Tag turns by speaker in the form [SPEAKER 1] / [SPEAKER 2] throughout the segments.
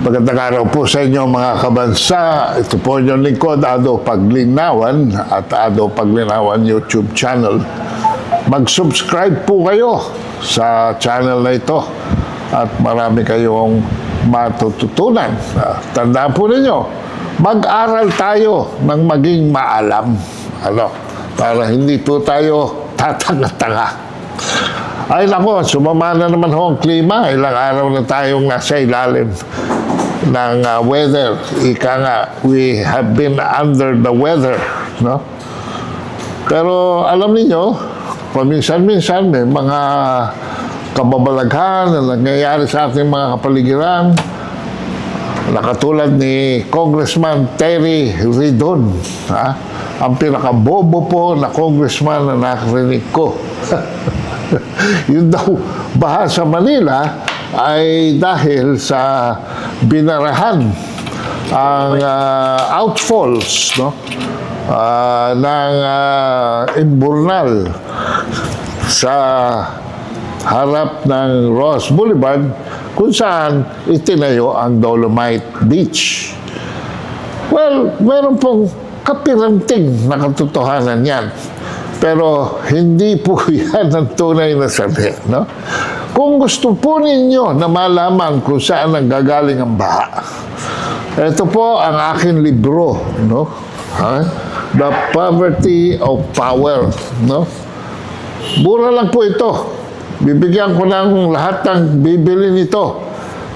[SPEAKER 1] Magandang araw po sa inyo mga kabansa. Ito po yung lingkod, Ado Paglinawan at Ado Paglinawan YouTube channel. Mag-subscribe po kayo sa channel na ito at marami kayong matututunan. Tandaan po ninyo, mag-aral tayo ng maging maalam. Para hindi po tayo tatanga-tanga. Ay nako, sumama na naman ho ang klima. Ilang araw na tayong nasa ilalim ng weather. Ika nga, we have been under the weather, no? Pero alam niyo, paminsan-minsan may mga kababalaghan na nangyayari sa ating mga kapaligiran, na katulad ni Congressman Terry Ridon, ang pinakabobo po na congressman na nakarinig ko. Yun daw, baha sa Manila ay dahil sa binarahan ang outfalls, no? Ng Imburnal sa harap ng Ross Boulevard kung saan itinayo ang Dolomite Beach. Well, meron pong kapiranting na katotohanan yan. Pero hindi po yan ang tunay na sabi, no? Kung gusto po ninyo na malaman kung saan nanggagaling ang baha, ito po ang aking libro, no? The Poverty of Power, no? Mura lang po ito. Bibigyan ko ng lahat ng bibili nito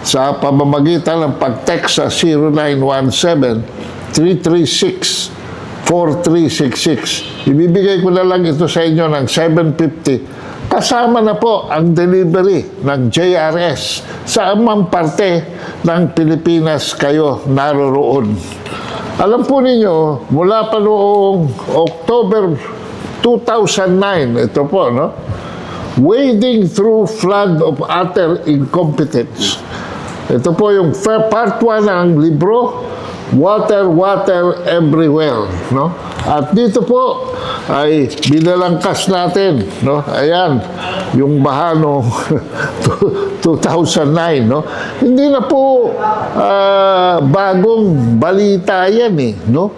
[SPEAKER 1] sa pamamagitan ng pag-text sa 0917-336-4366. Ibibigay ko na lang ito sa inyo ng $750. Kasama na po ang delivery ng JRS sa amang parte ng Pilipinas kayo naroroon. Alam po ninyo, mula pa noong October 2009, ito po, no? Wading through flood of utter incompetence. Ito po yung part 1 ng libro, Water, Water Everywhere, no? At dito po ay binalangkas natin, no? Ayan, yung baha noong 2009, no? Hindi na po bagong balita yan, no?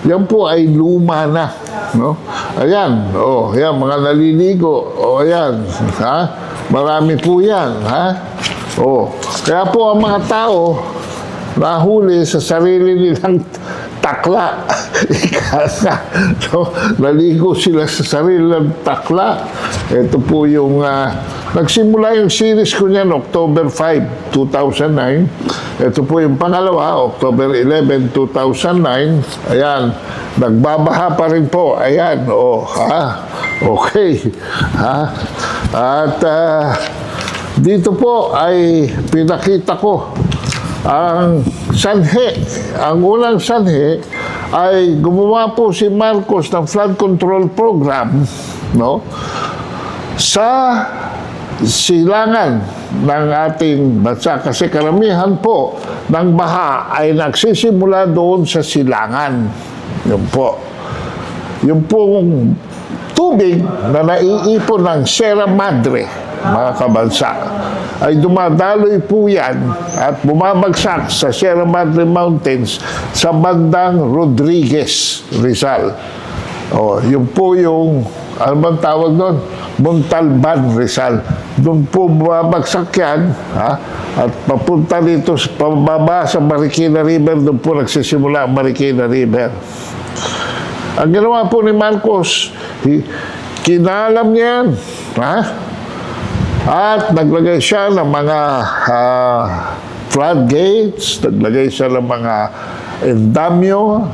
[SPEAKER 1] Yan po ay luma na, no? Ayan, ayan, mga naliligo, ayan, marami po yan, kaya po ang mga tao nahuli sa sarili nilang takla. So, naligo sila sa sarili ng takla. Ito po yung nagsimula yung series ko niyan October 5, 2009. Ito po yung pangalawa, October 11, 2009. Ayan, nagbabaha pa rin po. Ayan, okay. At dito po ay pinakita ko ang sanhi. Ang unang sanhi ay gumawa po si Marcos ng flood control program, no? Sa silangan ng ating bansa. Kasi karamihan po ng baha ay nagsisimula doon sa silangan. Yun po. Yung pong tubig na naiipon ng Sierra Madre, mga kabansa, ay dumadaloy po yan at bumabagsak sa Sierra Madre Mountains sa bandang Rodriguez, Rizal. Yun po yung, ano bang tawag doon? Montalban, Rizal. Doon po bumabagsak yan, at papunta dito, pababa sa Marikina River, doon po nagsisimula ang Marikina River. Ang ginawa po ni Marcos, kinalam niya yan, at naglagay siya ng mga floodgates, naglagay siya ng mga endamyo,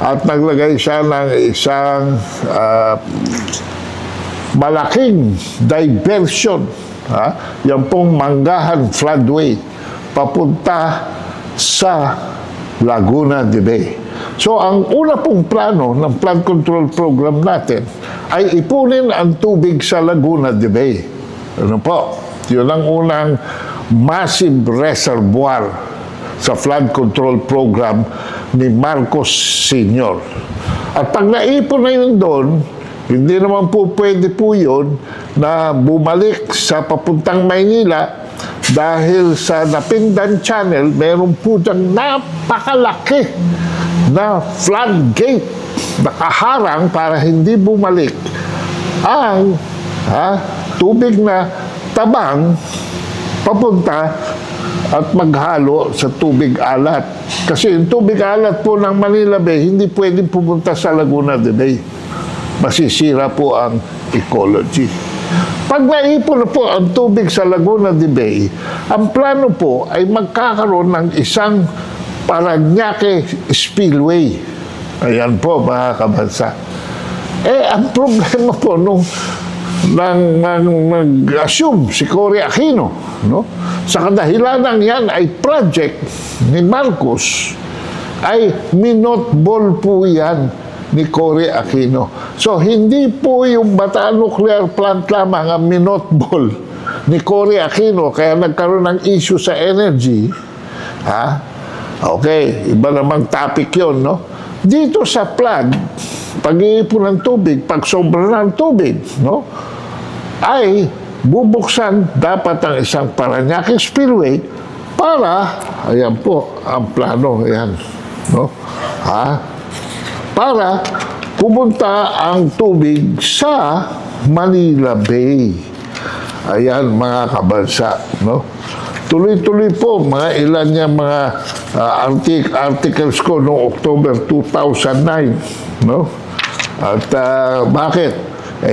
[SPEAKER 1] at naglagay siya ng isang malaking diversion, yan pong Manggahan Floodway, papunta sa Laguna de Bay. So, ang una pong plano ng flood control program natin ay ipunin ang tubig sa Laguna de Bay. Ano po? Yun ang unang massive reservoir sa flood control program ni Marcos Sr. At pag naipon na yun doon, hindi naman po pwede po yun na bumalik sa papuntang Maynila dahil sa Napindan Channel, meron po diyang napakalaki na floodgate nakaharang para hindi bumalik ang tubig na tabang papunta at maghalo sa tubig alat. Kasi yung tubig alat po ng Manila Bay, hindi pwedeng pumunta sa Laguna de Bay. Masisira po ang ecology. Pag naipon na po ang tubig sa Laguna de Bay, ang plano po ay magkakaroon ng isang Parañaque Spillway. Ayan po, mga kabansa. Ang problema po nung nag-assume si Cory Aquino, no? Sa kadahilanan yan ay project ni Marcos, ay minotbol po yan ni Cory Aquino. So, hindi po yung Bataan Nuclear Plant lamang ang minotbol ni Cory Aquino, kaya nagkaroon ng issue sa energy. Okay, iba namang topic yun, no? Dito sa plant, pag-iipon ng tubig, pag sobra ng tubig, no, ay bubuksan dapat ang isang Parañaque Spillway para, ayan po, ang plano, ayan, no, para pumunta ang tubig sa Manila Bay. Ayan, mga kabansa, no. Tuloy-tuloy po, mga ilan niya mga articles ko noong October 2009, no? At bakit?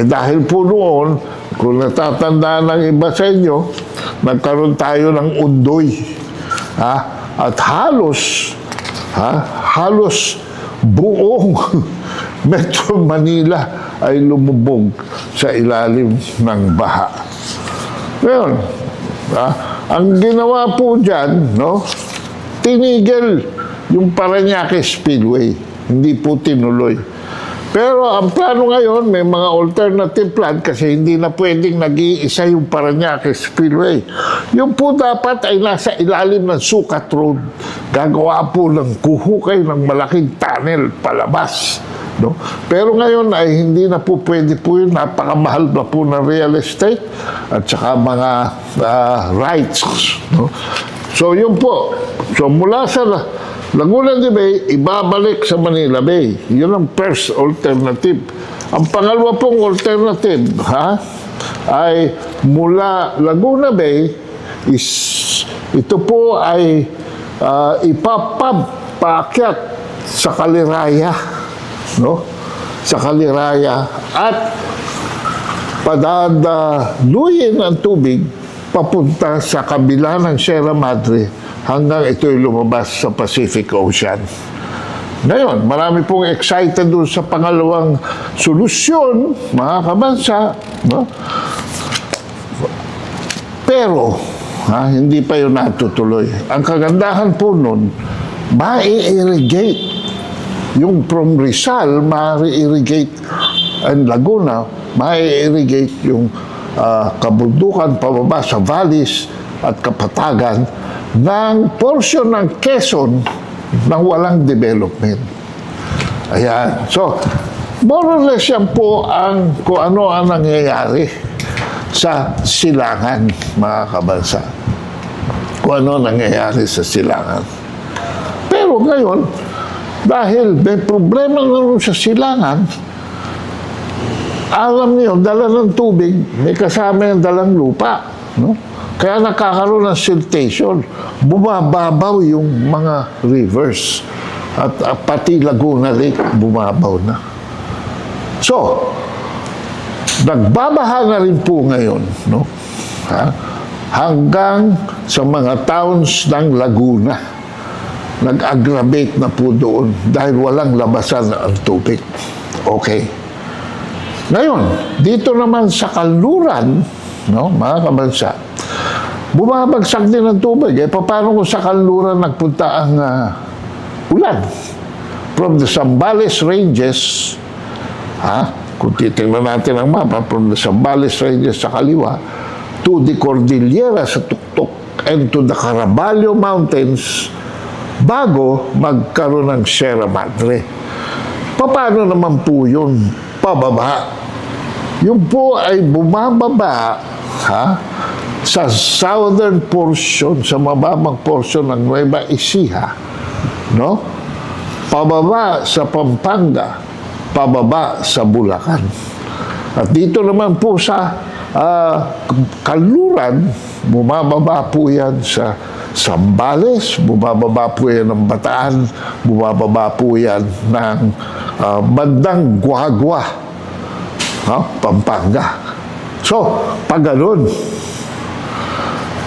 [SPEAKER 1] Dahil po noon, kung natatandaan ng iba sa inyo, nagkaroon tayo ng undoy. At halos buong Metro Manila ay lumubog sa ilalim ng baha. Ngayon, ang ginawa po dyan, no, tinigil yung Parañaque Spillway. Hindi po tinuloy. Pero ang plano ngayon, may mga alternative plan kasi hindi na pwedeng nag-iisa yung Parañaque Spillway. Yung po dapat ay nasa ilalim ng Sukat Road. Gagawa po ng kuhukay ng malaking tunnel palabas. No? Pero ngayon ay hindi na po pwede po yun. Napakamahal na po ng real estate at saka mga rights. No? So yun po. So mula sa Laguna de Bay, ibabalik sa Manila Bay. Yun ang first alternative. Ang pangalawa pong alternative, ay mula Laguna Bay, ito po ay paakyat sa Kaliraya, no? Sa Kaliraya at padadaluyin ang tubig papunta sa kabila ng Sierra Madre hanggang ito'y lumabas sa Pacific Ocean. Ngayon, marami pong excited doon sa pangalawang solusyon, mga kabansa, no? Pero, hindi pa yun natutuloy. Ang kagandahan po nun, ma-irrigate. Yung from Rizal, ma-irrigate ang Laguna, ma-irrigate yung kabundukan pababa sa valleys at kapatagan ng portion ng Quezon na walang development. Ayan. So, more or less yan po ang kung ano ang nangyayari sa Silangan, mga kabansa. Kung ano nangyayari sa Silangan. Pero ngayon, dahil may problema naman sa Silangan, alam niyo, dala ng tubig, may kasama yung dalang lupa, no? Kaya nakakaroon ng siltation. Bumababaw yung mga rivers. At pati Laguna Lake, bumabaw na. So, nagbabaha na rin po ngayon, no? Hanggang sa mga towns ng Laguna. Nag-aggravate na po doon dahil walang labasan ang tubig. Okay. Ngayon, dito naman sa Kanluran, no, mga kabansa, bumabagsak din ang tubig. Paano kung sa Kanluran nagpunta ang ulan? From the Zambales Ranges, kung titingnan natin ang mapa, from the Zambales Ranges sa kaliwa, to the Cordillera sa tuktok, and to the Caraballo Mountains, bago magkaroon ng Sierra Madre. Paano naman po yun? Pababa. Yung po ay bumababa, sa southern portion, sa mababang portion ng Nueva Ecija, no? Pababa sa Pampanga, pababa sa Bulacan. At dito naman po sa Kanluran, bumababa po yan sa Zambales, bumababa po yan ng Bataan, bumababa po yan ng bandang Guagua, Pampanga. So, pag ganun,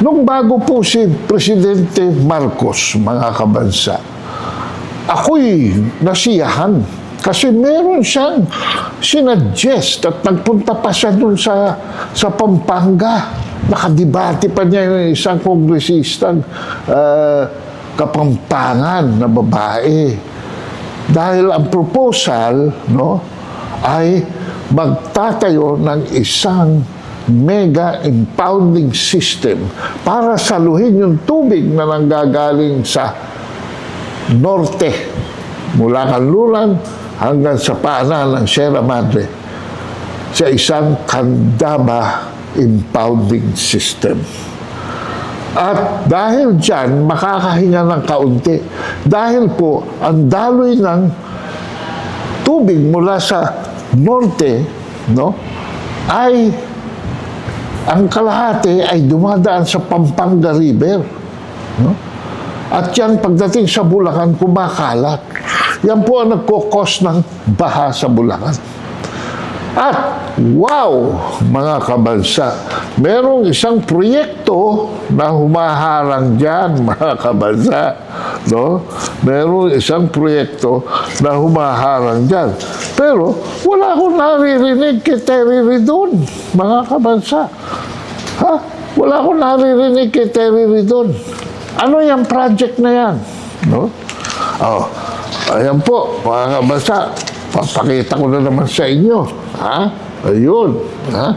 [SPEAKER 1] nung bago po si Presidente Marcos, mga kabansa, ako'y nasiyahan kasi meron siyang sinuggest at nagpunta pa siya dun sa Pampanga. Nakadibate pa niya yung isang kongresistang Kapampangan na babae. Dahil ang proposal, no, ay magtatayo ng isang mega impounding system para saluhin yung tubig na nanggagaling sa norte, mula Kanluran hanggang sa paanan ng Sierra Madre, sa isang Candaba impounding system. At dahil dyan, makakahinga ng kaunti. Dahil po, ang daloy ng tubig mula sa norte, no, ay ang kalahati ay dumadaan sa Pampanga River. No? At yan, pagdating sa Bulacan, kumakalat. Yan po ang nagkukos ng baha sa Bulacan. At, wow, mga kabansa, merong isang proyekto na humaharang dyan, mga kabansa. No? Merong isang proyekto na humaharang dyan. Pero, wala akong naririnig kay Terry Ridon, mga kabansa. Ha? Wala akong naririnig kay Terry Ridon. Ano yung project na yan? No? Oh, ayan po, mga kabansa. Papakita ko na naman sa inyo. Ha? Ayun. Ha?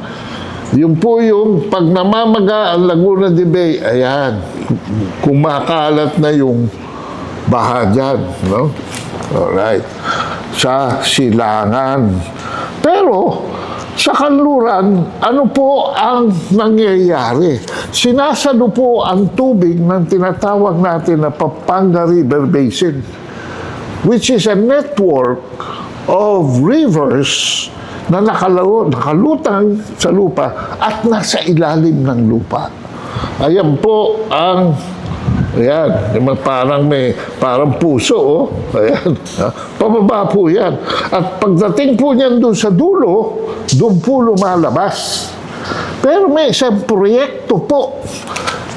[SPEAKER 1] Yun po yung pag namamaga ang Laguna de Bay, ayan, kumakalat na yung baha dyan. No? Alright. Sa Silangan. Pero, sa Kanluran, ano po ang nangyayari? Sinasalo po ang tubig ng tinatawag natin na Pampanga River Basin, which is a network of rivers na nakalutang sa lupa at nasa ilalim ng lupa. Ayan po ang, ayan, parang puso, oh. Ayan, pababa po yan. At pagdating po niyan doon sa dulo, doon po lumalabas. Pero may isang proyekto po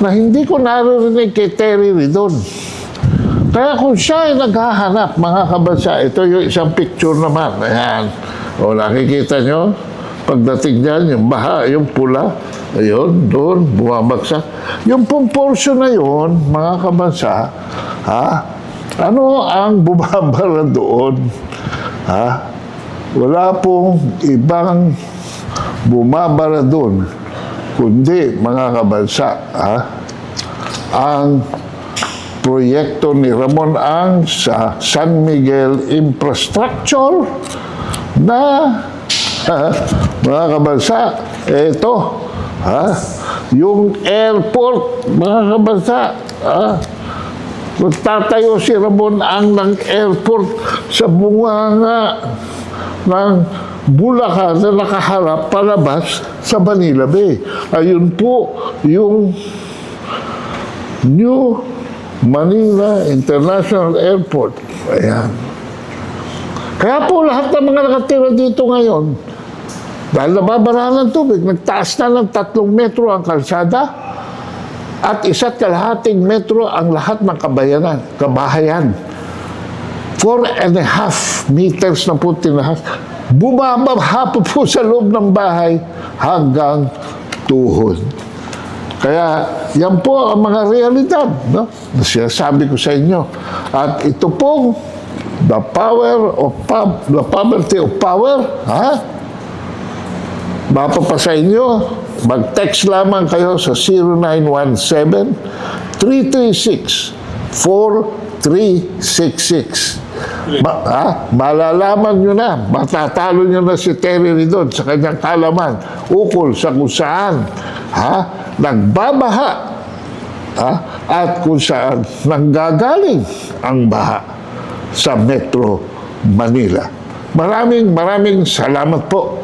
[SPEAKER 1] na hindi ko naririnig kay Terry Ridon. Kaya kung siya ay naghahanap, mga kabansa, ito yung isang picture naman. Ayan. O, nakikita nyo? Pagdating dyan, yung baha, yung pula, ayun, doon, bumabagsak. Yung pong portion na yun, mga kabansa, ha? Ano ang bumabara doon? Ha? Wala pong ibang bumabara doon, kundi, mga kabansa, ha? Ang proyekto ni Ramon Ang sa San Miguel Infrastructure na, mga kabansa, ito, yung airport, mga kabansa, tatayo si Ramon Ang ng airport sa bunganga ng Bulacan na nakaharap palabas sa Manila Bay. Ayun po yung New Manila International Airport. Ayan. Kaya po lahat ng mga nakatira dito ngayon, dahil nababara ng tubig, nagtaas na ng 3 metro ang kalsada at 1.5 metro ang lahat ng kabahayan. 4.5 meters na po tinaas. Bumabaha po sa loob ng bahay hanggang tuhod. Kaya yan po ang mga realidad, no? Sinasabi ko sa inyo. At ito pong the poverty of power, ha? Mapa pa sa inyo, mag-text lamang kayo sa 0917-336-4366. Malalaman nyo na, matatalo nyo na si Terry Ridon sa kanyang kalaman ukol sa kung saan, nagbabaha at kung saan nanggagaling ang baha sa Metro Manila. Maraming salamat po.